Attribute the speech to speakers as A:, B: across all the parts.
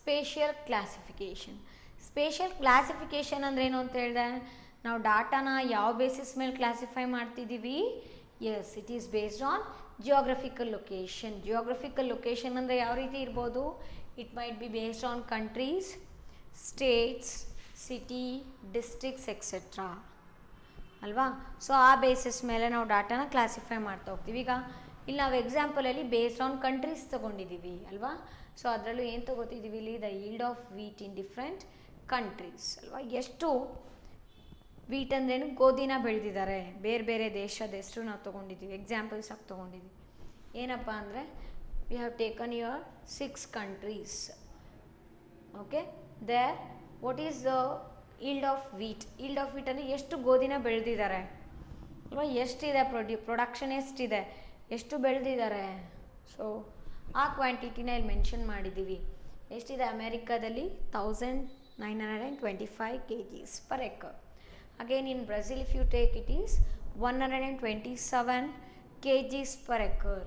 A: Spatial classification. Spatial classification ಅಂದರೆ ಏನು ಅಂತ ಹೇಳಿದೆ, ನಾವು ಡಾಟಾನ ಯಾವ ಬೇಸಿಸ್ ಮೇಲೆ ಕ್ಲಾಸಿಫೈ ಮಾಡ್ತಿದ್ದೀವಿ? Yes, it is based on geographical location. Geographical location ಅಂದರೆ ಯಾವ ರೀತಿ ಇರ್ಬೋದು? It might be based on countries, states, city, districts etcetera ಅಲ್ವಾ. ಸೊ ಆ ಬೇಸಿಸ್ ಮೇಲೆ ನಾವು ಡಾಟಾನ ಕ್ಲಾಸಿಫೈ ಮಾಡ್ತಾ ಹೋಗ್ತೀವಿ. ಈಗ ಇಲ್ಲಿ ನಾವು ಎಕ್ಸಾಂಪಲಲ್ಲಿ ಬೇಸ್ಡ್ ಆನ್ ಕಂಟ್ರೀಸ್ ತೊಗೊಂಡಿದ್ದೀವಿ ಅಲ್ವಾ. ಸೊ ಅದರಲ್ಲೂ ಏನು ತೊಗೋತಿದ್ದೀವಿ ಇಲ್ಲಿ? The yield of wheat in different countries ಅಲ್ವಾ. ಎಷ್ಟು ವೀಟ್ ಅಂದ್ರೇನು? ಗೋಧಿನ ಬೆಳೆದಿದ್ದಾರೆ ಬೇರೆ ಬೇರೆ ದೇಶದ ಹೆಸರು ನಾವು ತೊಗೊಂಡಿದ್ದೀವಿ, ಎಕ್ಸಾಂಪಲ್ಸ್ ಆಗಿ ತೊಗೊಂಡಿದ್ದೀವಿ. ಏನಪ್ಪ ಅಂದರೆ we have taken your 6 countries. Okay, there what is the yield of wheat? Yield of wheat ಅಂದರೆ ಎಷ್ಟು ಗೋಧಿನ ಬೆಳೆದಿದ್ದಾರೆ ಅಲ್ವಾ, ಎಷ್ಟಿದೆ ಪ್ರೊಡಕ್ಷನ್ ಎಷ್ಟಿದೆ, ಎಷ್ಟು ಬೆಳೆದಿದ್ದಾರೆ. ಸೊ ಆ ಕ್ವಾಂಟಿಟಿನ ಇಲ್ಲಿ ಮೆನ್ಷನ್ ಮಾಡಿದ್ದೀವಿ. ಎಷ್ಟಿದೆ? ಅಮೇರಿಕಾದಲ್ಲಿ 1925 kgs per acre. Again in Brazil if you take it is 127 kgs per acre.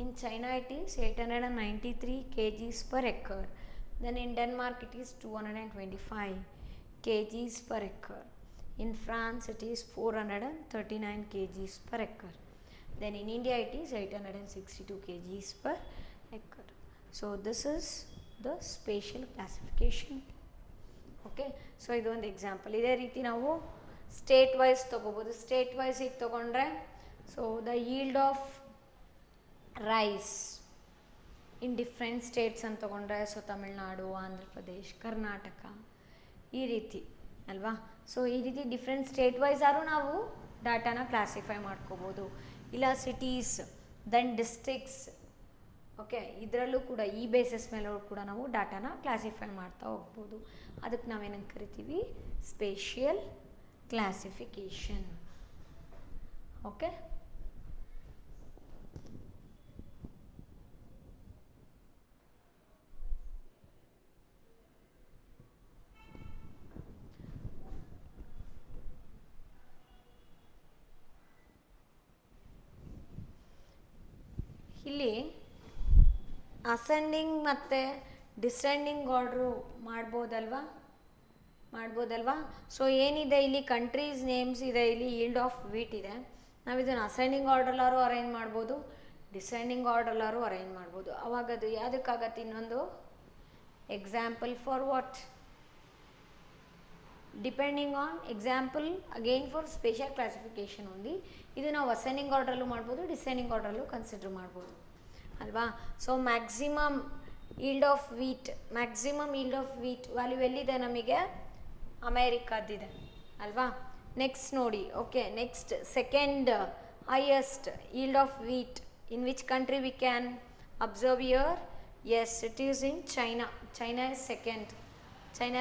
A: In China it is 893 kgs per acre. Then in Denmark it is 225 kgs per acre. In France it is 439 kgs per acre. Then in India it is 862 kgs per acre. So this is the spatial classification. Okay, so ಇದೊಂದು example. ಇದೇ ರೀತಿ ನಾವು state wise ತೊಗೋಬೋದು. State wise ಈಗ ತೊಗೊಂಡ್ರೆ, so the yield of rice in different states ಅಂತ ತೊಗೊಂಡ್ರೆ, so Tamil Nadu, Andhra Pradesh, Karnataka ಈ ರೀತಿ ಅಲ್ವಾ. ಸೊ ಈ ರೀತಿ ಡಿಫ್ರೆಂಟ್ ಸ್ಟೇಟ್ ವೈಸ್ ಆದರೂ ನಾವು ಡಾಟಾನ ಕ್ಲಾಸಿಫೈ ಮಾಡ್ಕೋಬೋದು. ಇಲ್ಲ ಸಿಟೀಸ್, ದೆನ್ ಡಿಸ್ಟ್ರಿಕ್ಟ್ಸ್. ಓಕೆ, ಇದರಲ್ಲೂ ಕೂಡ ಈ ಬೇಸಿಸ್ ಮೇಲೆ ಕೂಡ ನಾವು ಡಾಟಾನ ಕ್ಲಾಸಿಫೈ ಮಾಡ್ತಾ ಹೋಗ್ಬೋದು. ಅದಕ್ಕೆ ನಾವೇನಂತ ಕರಿತೀವಿ? Spatial classification. ಓಕೆ, ಇಲ್ಲಿ ಅಸೆಂಡಿಂಗ್ ಮತ್ತು ಡಿಸೆಂಡಿಂಗ್ ಆರ್ಡ್ರು ಮಾಡ್ಬೋದಲ್ವಾ. ಸೊ ಏನಿದೆ ಇಲ್ಲಿ? ಕಂಟ್ರೀಸ್ ನೇಮ್ಸ್ ಇದೆ, ಇಲ್ಲಿ ಈಲ್ಡ್ ಆಫ್ ವೀಟ್ ಇದೆ. ನಾವು ಇದನ್ನು ಅಸೆಂಡಿಂಗ್ ಆರ್ಡ್ರಲ್ಲಾರು ಅರೇಂಜ್ ಮಾಡ್ಬೋದು, ಡಿಸೆಂಡಿಂಗ್ ಆರ್ಡ್ರಲ್ಲಾರು ಅರೇಂಜ್ ಮಾಡ್ಬೋದು. ಅವಾಗ ಅದು ಯಾವುದಕ್ಕಾಗತ್ತೆ? ಇನ್ನೊಂದು example for what? Depending an example again for spatial classification only. ಇದು ನಾವು ಅಸೆಂಡಿಂಗ್ ಆರ್ಡ್ರಲ್ಲೂ ಮಾಡ್ಬೋದು, ಡಿಸೆಂಡಿಂಗ್ ಆರ್ಡ್ರಲ್ಲೂ ಕನ್ಸಿಡರ್ ಮಾಡ್ಬೋದು ಅಲ್ವಾ. So maximum yield of wheat value ಎಲ್ಲಿದೆ ನಮಗೆ? ಅಮೇರಿಕಾದಿದೆ ಅಲ್ವಾ. ನೆಕ್ಸ್ಟ್ ನೋಡಿ. Okay, next second highest yield of wheat in which country we can observe year? Yes, it is in China. China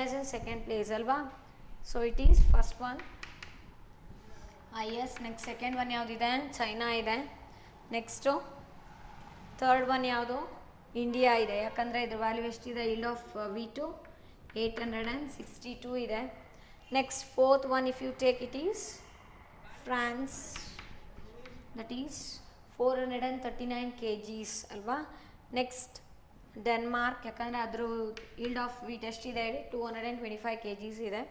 A: is in second place ಅಲ್ವಾ. So it is first one highest. Next second one ಯಾವುದಿದೆ? China ಇದೆ. Next third one ಯಾವುದು? India ಇದೆ. ಯಾಕಂದರೆ ಇದ್ರ value ಎಷ್ಟಿದೆ? Yield of wheat 862 ಇದೆ. Next fourth one if you take it is France, that is 439 kgs ಅಲ್ವಾ. ನೆಕ್ಸ್ಟ್ ಡೆನ್ಮಾರ್ಕ್, ಯಾಕಂದರೆ ಅದ್ರ ಈಲ್ಡ್ ಆಫ್ ವೀಟ್ ಎಷ್ಟಿದೆ ಹೇಳಿ? 225 kgs ಇದೆ.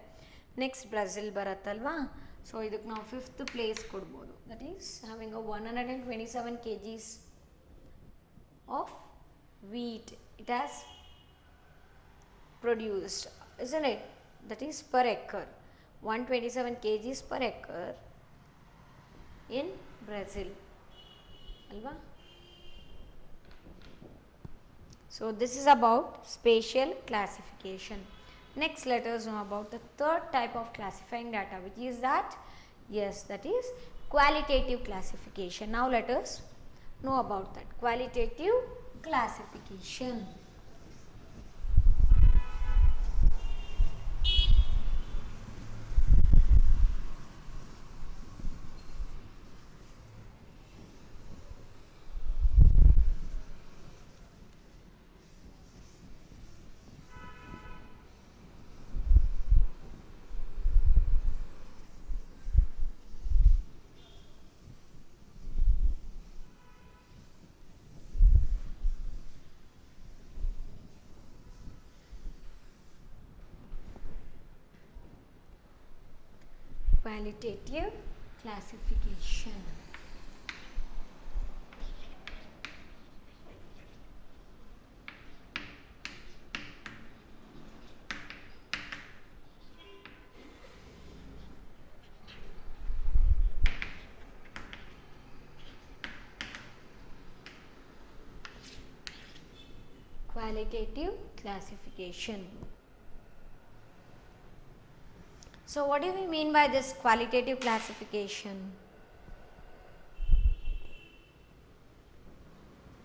A: Next Brazil ಬರುತ್ತಲ್ವಾ. ಸೊ ಇದಕ್ಕೆ ನಾವು 5th ಪ್ಲೇಸ್ ಕೊಡ್ಬೋದು. That is having a 127 kgs of wheat it has produced, isn't it? That is per acre, 127 kgs per acre in Brazil alva. So this is about spatial classification. Next let us know about the third type of classifying data, which is that, yes, that is qualitative classification. Now let us know about that qualitative classification. qualitative classification. Qualitative classification. So what do we mean by this qualitative classification?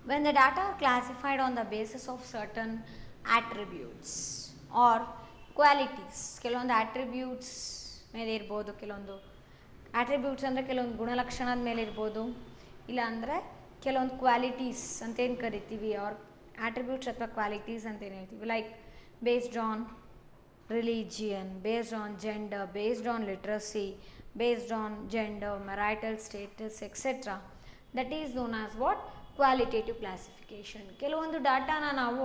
A: When the data are classified on the basis of certain attributes or qualities, ಕೆಲವೊಂದು attributes ಮೇಲೆ ಇರ್ಬೋದು, ಕೆಲವೊಂದು attributes ಅಂದರೆ ಕೆಲವೊಂದು ಗುಣಲಕ್ಷಣದ ಮೇಲೆ ಇರ್ಬೋದು, ಇಲ್ಲ ಅಂದರೆ ಕೆಲವೊಂದು ಕ್ವಾಲಿಟೀಸ್ ಅಂತೇನು ಕರಿತೀವಿ, ಆರ್ attributes ಅಥವಾ ಕ್ವಾಲಿಟೀಸ್ ಅಂತೇನು ಹೇಳ್ತೀವಿ, like based on religion, based on gender, based on literacy, based on gender, marital status, etc. That is known as what? Qualitative classification. ಕೆಲವೊಂದು ಡಾಟಾನ ನಾವು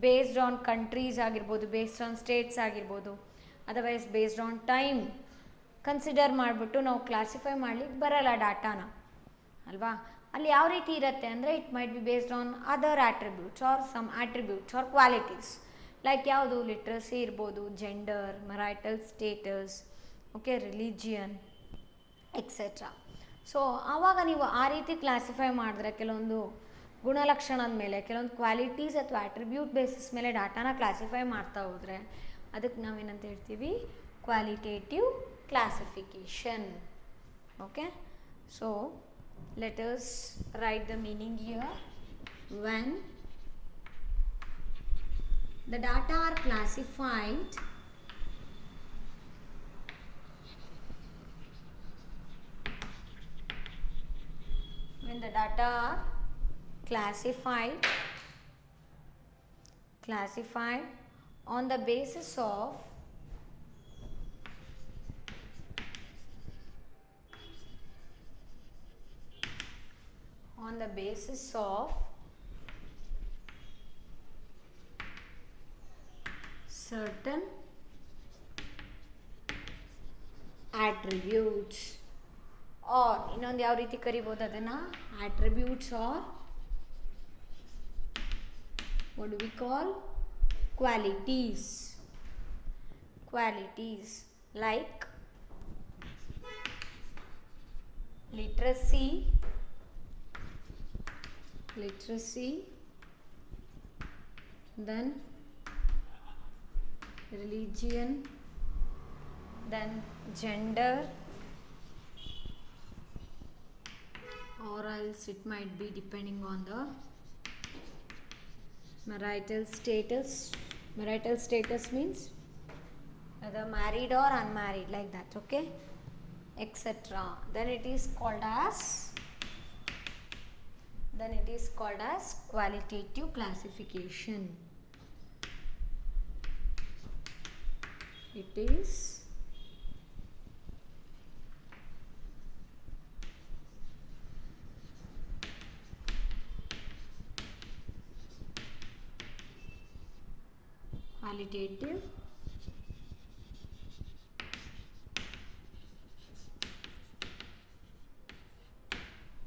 A: ಬೇಸ್ಡ್ ಆನ್ ಕಂಟ್ರೀಸ್ ಆಗಿರ್ಬೋದು, ಬೇಸ್ಡ್ ಆನ್ ಸ್ಟೇಟ್ಸ್ ಆಗಿರ್ಬೋದು, otherwise based on time consider ಮಾಡಿಬಿಟ್ಟು ನಾವು classify ಮಾಡಲಿಕ್ಕೆ ಬರಲ್ಲ ಡಾಟಾನ ಅಲ್ವಾ. ಅಲ್ಲಿ ಯಾವ ರೀತಿ ಇರುತ್ತೆ ಅಂದರೆ it might be based on other attributes or some attributes or qualities, like ಯಾವುದು ಲಿಟ್ರಸಿ ಇರ್ಬೋದು, gender, marital status, okay, religion etcetera. So ಆವಾಗ ನೀವು ಆ ರೀತಿ ಕ್ಲಾಸಿಫೈ ಮಾಡಿದ್ರೆ ಕೆಲವೊಂದು ಗುಣಲಕ್ಷಣದ ಮೇಲೆ, ಕೆಲವೊಂದು ಕ್ವಾಲಿಟೀಸ್ ಅಥವಾ ಆಟ್ರಿಬ್ಯೂಟ್ ಬೇಸಿಸ್ ಮೇಲೆ ಡಾಟಾನ ಕ್ಲಾಸಿಫೈ ಮಾಡ್ತಾ ಹೋದರೆ ಅದಕ್ಕೆ ನಾವೇನಂತ ಹೇಳ್ತೀವಿ? Qualitative classification. Okay, so let us write the meaning here. When the data are classified classified on the basis of certain attributes, or ಇನ್ನೊಂದು ಯಾವ ರೀತಿ ಕರಿಬೋದು ಅದನ್ನು? attributes or what do we call? qualities like literacy, then religion, then gender, or else it might be depending on the marital status. Marital status means whether married or unmarried, like that, okay, etc. Then it is called as qualitative classification. It is qualitative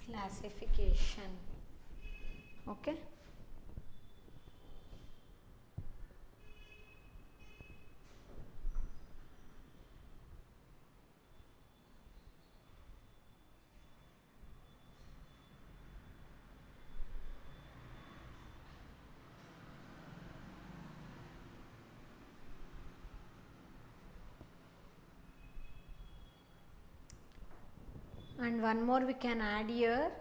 A: classification. Okay, and one more we can add here,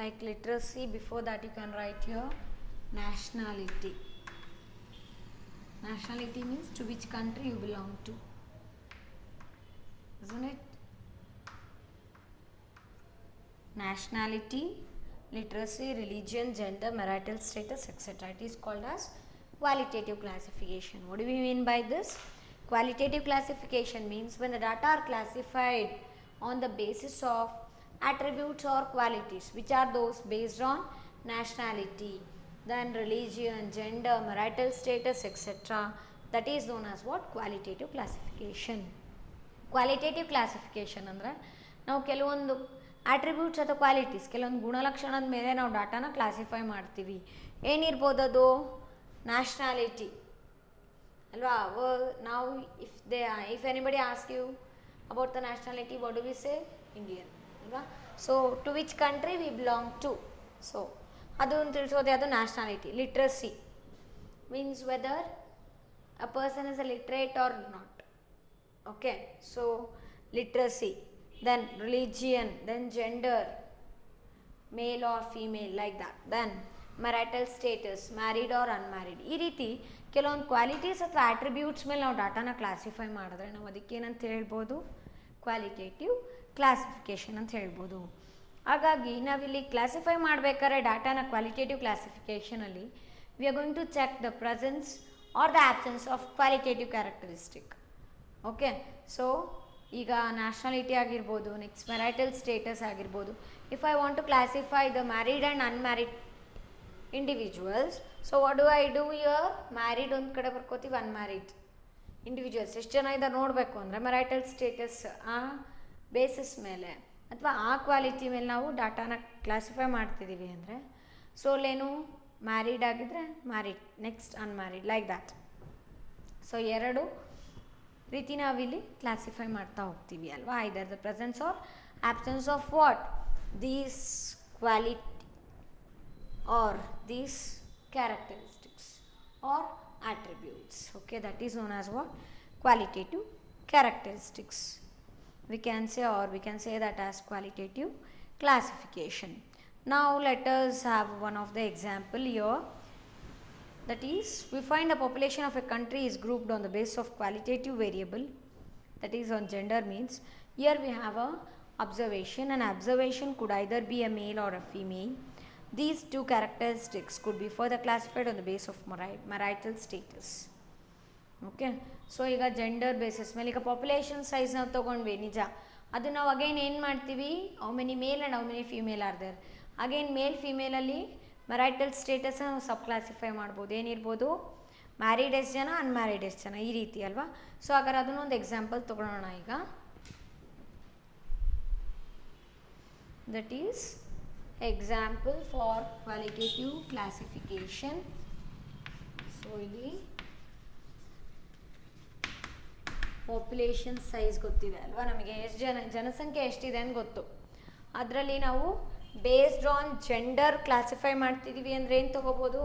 A: like literacy. Before that you can write here nationality. Nationality means to which country you belong to, isn't it? Nationality, literacy, religion, gender, marital status, etc. It is called as qualitative classification. What do we mean by this? Qualitative classification means when the data are classified on the basis of attributes or qualities, which are those based on nationality, then religion, gender, marital status, etc. That is known as what? Qualitative classification. Qualitative classification ಅಂದರೆ ನಾವು ಕೆಲವೊಂದು attributes ಅಥವಾ qualities, ಕೆಲವೊಂದು ಗುಣಲಕ್ಷಣದ ಮೇಲೆ ನಾವು ಡಾಟಾನ classify ಮಾಡ್ತೀವಿ. ಏನಿರ್ಬೋದು ಅದು? ನ್ಯಾಷನಾಲಿಟಿ ಅಲ್ವಾ? ನಾವು if anybody ask you about the nationality, what do we say? Indian ಅಲ್ವಾ? So to which country we belong to, so ಅದನ್ನು ತಿಳಿಸೋದು ಯಾವುದು? Nationality. Literacy means whether a person is a literate or not. Okay, so literacy, then religion, then gender, male or female, like that. Then marital status, married or unmarried. ಈ ರೀತಿ ಕೆಲವೊಂದು qualities ಅಥವಾ attributes ಮೇಲೆ ನಾವು ಡಾಟಾನ classify ಮಾಡಿದ್ರೆ ನಾವು ಅದಕ್ಕೇನಂತ ಹೇಳ್ಬೋದು? Qualitative classification ಅಂತ ಹೇಳ್ಬೋದು. ಹಾಗಾಗಿ ನಾವಿಲ್ಲಿ ಕ್ಲಾಸಿಫೈ ಮಾಡಬೇಕಾದ್ರೆ ಡಾಟಾನ qualitative ಕ್ಲಾಸಿಫಿಕೇಷನಲ್ಲಿ we are going to check the presence or the absence of qualitative characteristic. Okay, so ಈಗ ನ್ಯಾಷನಾಲಿಟಿ ಆಗಿರ್ಬೋದು, ನೆಕ್ಸ್ಟ್ ಮ್ಯಾರಿಟಲ್ ಸ್ಟೇಟಸ್ ಆಗಿರ್ಬೋದು. If I want to classify the married and unmarried individuals, so what do I do here? Married ಒಂದು ಕಡೆ ಬರ್ಕೋತೀವಿ, unmarried individuals ಎಷ್ಟು ಜನ ಇದ್ದಾರೆ ನೋಡಬೇಕು ಅಂದರೆ ಮ್ಯಾರಿಟಲ್ ಸ್ಟೇಟಸ್ ಆ ಬೇಸಿಸ್ ಮೇಲೆ ಅಥವಾ ಆ ಕ್ವಾಲಿಟಿ ಮೇಲೆ ನಾವು ಡಾಟಾನ ಕ್ಲಾಸಿಫೈ ಮಾಡ್ತಿದ್ದೀವಿ ಅಂದರೆ, ಸೊ ಅಲ್ಲೇನು ಮ್ಯಾರಿಡ್ ಆಗಿದ್ರೆ married, next unmarried, like that. So ಎರಡು ರೀತಿ ನಾವಿಲ್ಲಿ ಕ್ಲಾಸಿಫೈ ಮಾಡ್ತಾ ಹೋಗ್ತೀವಿ ಅಲ್ವಾ? Either the presence or absence of what? These quality or these characteristics or attributes. Okay, that is known as what? Qualitative characteristics. We can say that as qualitative classification. Now let us have one of the example here. That is, we find the population of a country is grouped on the basis of qualitative variable, that is on gender. Means here we have a observation. An observation could either be a male or a female. These two characteristics could be further classified on the basis of marital status. Okay, so ಈಗ gender basis ಮೇಲೆ ಈಗ population size ನಾವು ತೊಗೊಂಡ್ವಿ, ನಿಜ. ಅದು ನಾವು again ಏನು ಮಾಡ್ತೀವಿ? How many male and how many female are there. Again male ಫೀಮೇಲಲ್ಲಿ ಮ್ಯಾರಿಟಲ್ ಸ್ಟೇಟಸ್ ನಾವು ಸಬ್ ಕ್ಲಾಸಿಫೈ ಮಾಡ್ಬೋದು. ಏನಿರ್ಬೋದು? ಮ್ಯಾರಿಡ್ ಎಷ್ಟು ಜನ, ಅನ್ಮ್ಯಾರಿಡ್ ಎಷ್ಟು ಜನ, ಈ ರೀತಿ ಅಲ್ವಾ? ಸೊ ಹಾಗಾದ್ರೆ ಅದನ್ನೊಂದು ಎಕ್ಸಾಂಪಲ್ ತೊಗೊಳೋಣ ಈಗ. That is example for qualitative classification. So ಇಲ್ಲಿ ಪಾಪ್ಯುಲೇಷನ್ ಸೈಜ್ ಗೊತ್ತಿದೆ ಅಲ್ವಾ ನಮಗೆ, ಎಷ್ಟು ಜನಸಂಖ್ಯೆ ಎಷ್ಟಿದೆ ಅಂತ ಗೊತ್ತು. ಅದರಲ್ಲಿ ನಾವು ಬೇಸ್ಡ್ ಆನ್ ಜೆಂಡರ್ ಕ್ಲಾಸಿಫೈ ಮಾಡ್ತಿದ್ದೀವಿ ಅಂದರೆ ಏನು ತಗೋಬೋದು?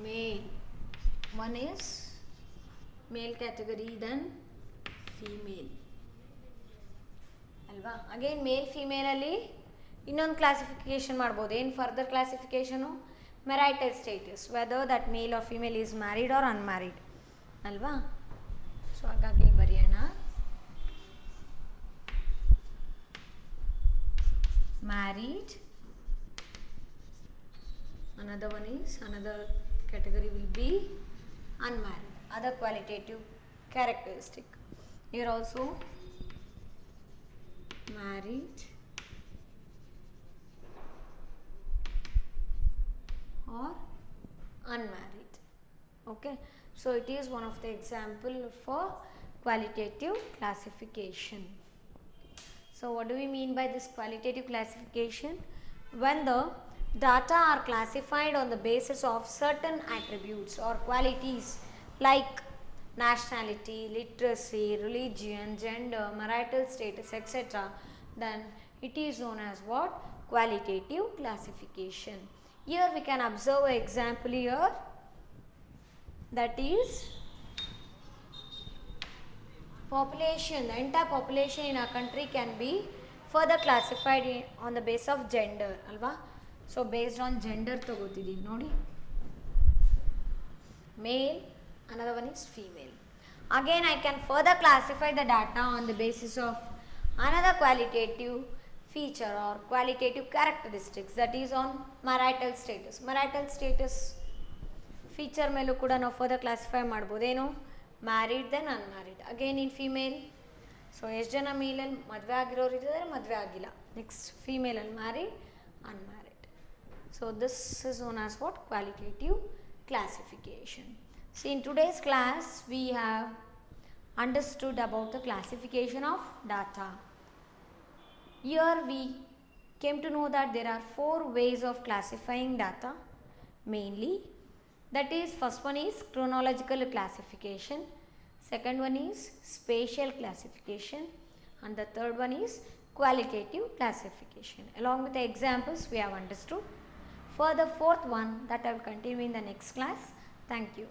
A: Male, one is male category, then female ಅಲ್ವಾ? ಅಗೇನ್ ಮೇಲ್ ಫಿಮೇಲಲ್ಲಿ ಇನ್ನೊಂದು ಕ್ಲಾಸಿಫಿಕೇಷನ್ ಮಾಡ್ಬೋದು. ಏನು further classification? Marital status, whether that male or female is married or unmarried ಅಲ್ವಾ? ಸೊ ಹಾಗಾಗಿ ಬರೆಯೋಣ, married, another one is, another category will be unmarried. Other qualitative characteristic here also, married or unmarried. Okay, so it is one of the example for qualitative classification. So what do we mean by this qualitative classification? When the data are classified on the basis of certain attributes or qualities like nationality, literacy, religion, gender, marital status, etc., then it is known as what? Qualitative classification. Here we can observe an example here, that is population. The entire population in our country can be further classified on the basis of gender alva. So based on gender ತಗೋತಿದ್ದೀವಿ ನೋಡಿ, male, another one is female. Again I can further classify the data on the basis of another qualitative feature or qualitative characteristics, that is on marital status. Marital status feature ಮೇಲೂ ಕೂಡ ನಾವು further classify ಮಾಡ್ಬೋದು. ಏನು? Married then unmarried. Again in female, so ಎಷ್ಟು ಜನ ಮೇಲಲ್ಲಿ ಮದುವೆ ಆಗಿರೋರು ಇದ್ದಾರೆ, ಮದುವೆ ಆಗಿಲ್ಲ. ನೆಕ್ಸ್ಟ್ ಫಿಮೇಲಲ್ಲಿ married, unmarried. So this is known as what? Qualitative classification. See, in today's class we have understood about the classification of data. Here we came to know that there are 4 ways of classifying data mainly. That is, first one is chronological classification, second one is spatial classification, and the third one is qualitative classification. Along with the examples we have understood. For the fourth one, that I will continue in the next class. Thank you.